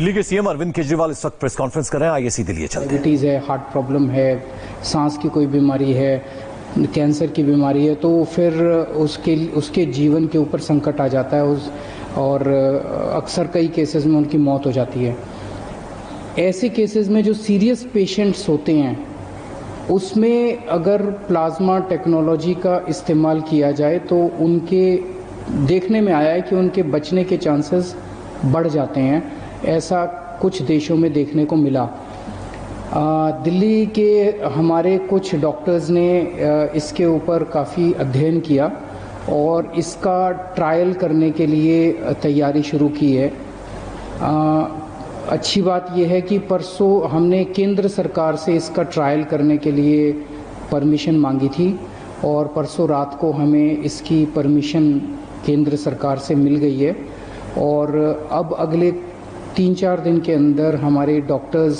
दिल्ली के सीएम अरविंद केजरीवाल इस वक्त प्रेस कॉन्फ्रेंस कर रहे हैं। आइए सीधे लिए चलते हैं। डायबिटीज़ है, हार्ट प्रॉब्लम है, सांस की कोई बीमारी है, कैंसर की बीमारी है, तो फिर उसके जीवन के ऊपर संकट आ जाता है और अक्सर कई केसेस में उनकी मौत हो जाती है। ऐसे केसेस में जो सीरियस पेशेंट्स होते हैं उसमें अगर प्लाज्मा टेक्नोलॉजी का इस्तेमाल किया जाए तो उनके देखने में आया है कि उनके बचने के चांसेस बढ़ जाते हैं। ऐसा कुछ देशों में देखने को मिला। दिल्ली के हमारे कुछ डॉक्टर्स ने इसके ऊपर काफ़ी अध्ययन किया और इसका ट्रायल करने के लिए तैयारी शुरू की है। अच्छी बात यह है कि परसों हमने केंद्र सरकार से इसका ट्रायल करने के लिए परमिशन मांगी थी और परसों रात को हमें इसकी परमिशन केंद्र सरकार से मिल गई है और अब अगले 3-4 दिन के अंदर हमारे डॉक्टर्स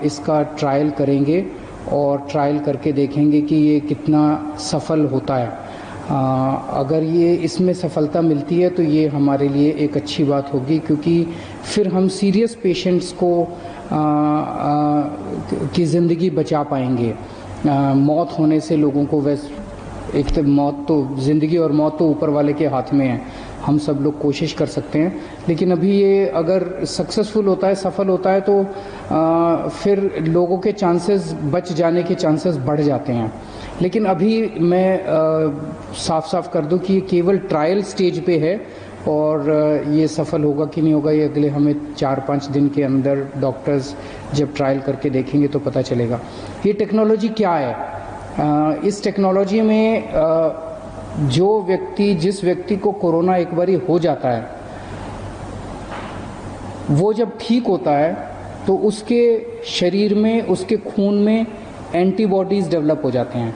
इसका ट्रायल करेंगे और ट्रायल करके देखेंगे कि ये कितना सफल होता है। अगर ये इसमें सफलता मिलती है तो ये हमारे लिए एक अच्छी बात होगी, क्योंकि फिर हम सीरियस पेशेंट्स को की ज़िंदगी बचा पाएंगे। मौत होने से लोगों को एक तो मौत तो ज़िंदगी और मौत तो ऊपर वाले के हाथ में है। हम सब लोग कोशिश कर सकते हैं, लेकिन अभी ये अगर सक्सेसफुल होता है, सफल होता है, तो फिर लोगों के चांसेस बच जाने के चांसेस बढ़ जाते हैं। लेकिन अभी मैं साफ साफ कर दूं कि ये केवल ट्रायल स्टेज पे है और ये सफल होगा कि नहीं होगा ये अगले हमें 4-5 दिन के अंदर डॉक्टर्स जब ट्रायल करके देखेंगे तो पता चलेगा। ये टेक्नोलॉजी क्या है? इस टेक्नोलॉजी में जिस व्यक्ति को कोरोना एक बारी हो जाता है, वो जब ठीक होता है तो उसके शरीर में, उसके खून में एंटीबॉडीज़ डेवलप हो जाते हैं।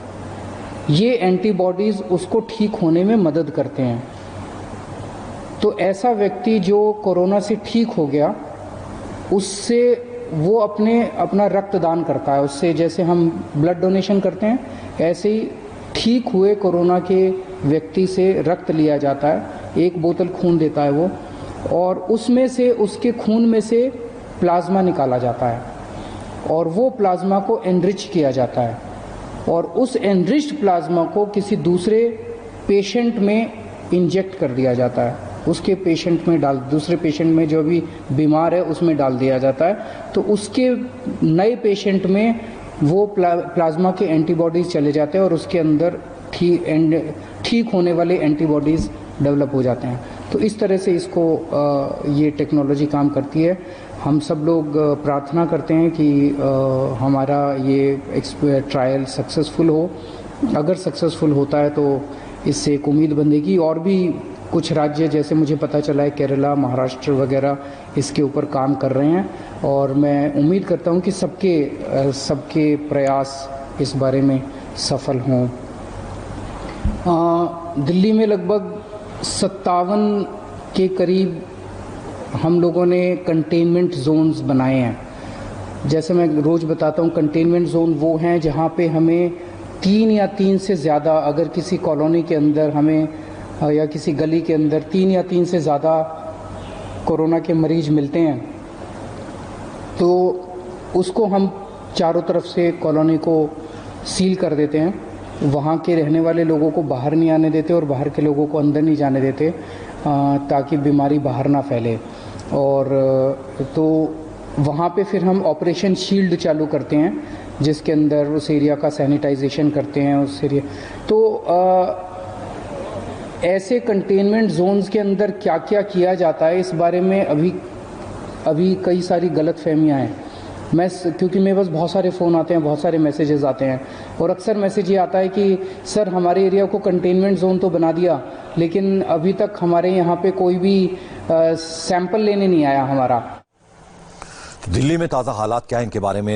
ये एंटीबॉडीज़ उसको ठीक होने में मदद करते हैं। तो ऐसा व्यक्ति जो कोरोना से ठीक हो गया, उससे वो अपना रक्तदान करता है। उससे जैसे हम ब्लड डोनेशन करते हैं, ऐसे ही ठीक हुए कोरोना के व्यक्ति से रक्त लिया जाता है। 1 बोतल खून देता है वो, और उसमें से, उसके खून में से प्लाज्मा निकाला जाता है और वो प्लाज्मा को एनरिच किया जाता है और उस एनरिच्ड प्लाज्मा को किसी दूसरे पेशेंट में इंजेक्ट कर दिया जाता है। उसके पेशेंट में दूसरे पेशेंट में जो भी बीमार है उसमें डाल दिया जाता है। तो उसके नए पेशेंट में वो प्लाज्मा के एंटीबॉडीज़ चले जाते हैं और उसके अंदर ठीक होने वाले एंटीबॉडीज़ डेवलप हो जाते हैं। तो इस तरह से इसको ये टेक्नोलॉजी काम करती है। हम सब लोग प्रार्थना करते हैं कि हमारा ये ट्रायल सक्सेसफुल हो। अगर सक्सेसफुल होता है तो इससे एक उम्मीद बंधेगी। और भी कुछ राज्य, जैसे मुझे पता चला है केरला, महाराष्ट्र वगैरह इसके ऊपर काम कर रहे हैं और मैं उम्मीद करता हूं कि सबके प्रयास इस बारे में सफल हों। दिल्ली में लगभग 57 के करीब हम लोगों ने कंटेनमेंट जोन्स बनाए हैं। जैसे मैं रोज़ बताता हूँ, कंटेनमेंट जोन वो हैं जहाँ पे हमें 3 या 3 से ज़्यादा, अगर किसी कॉलोनी के अंदर हमें या किसी गली के अंदर 3 या 3 से ज़्यादा कोरोना के मरीज मिलते हैं तो उसको हम चारों तरफ से कॉलोनी को सील कर देते हैं। वहाँ के रहने वाले लोगों को बाहर नहीं आने देते और बाहर के लोगों को अंदर नहीं जाने देते, ताकि बीमारी बाहर ना फैले। और तो वहाँ पे फिर हम ऑपरेशन शील्ड चालू करते हैं, जिसके अंदर उस एरिया का सैनिटाइजेशन करते हैं। उस एरिया तो ऐसे कंटेनमेंट जोन्स के अंदर क्या क्या किया जाता है, इस बारे में अभी कई सारी गलतफहमियां हैं। क्योंकि मेरे पास बहुत सारे फ़ोन आते हैं, बहुत सारे मैसेजेस आते हैं और अक्सर मैसेज ये आता है कि सर हमारे एरिया को कंटेनमेंट जोन तो बना दिया, लेकिन अभी तक हमारे यहाँ पे कोई भी सैंपल लेने नहीं आया हमारा। दिल्ली में ताज़ा हालात क्या है, इनके बारे में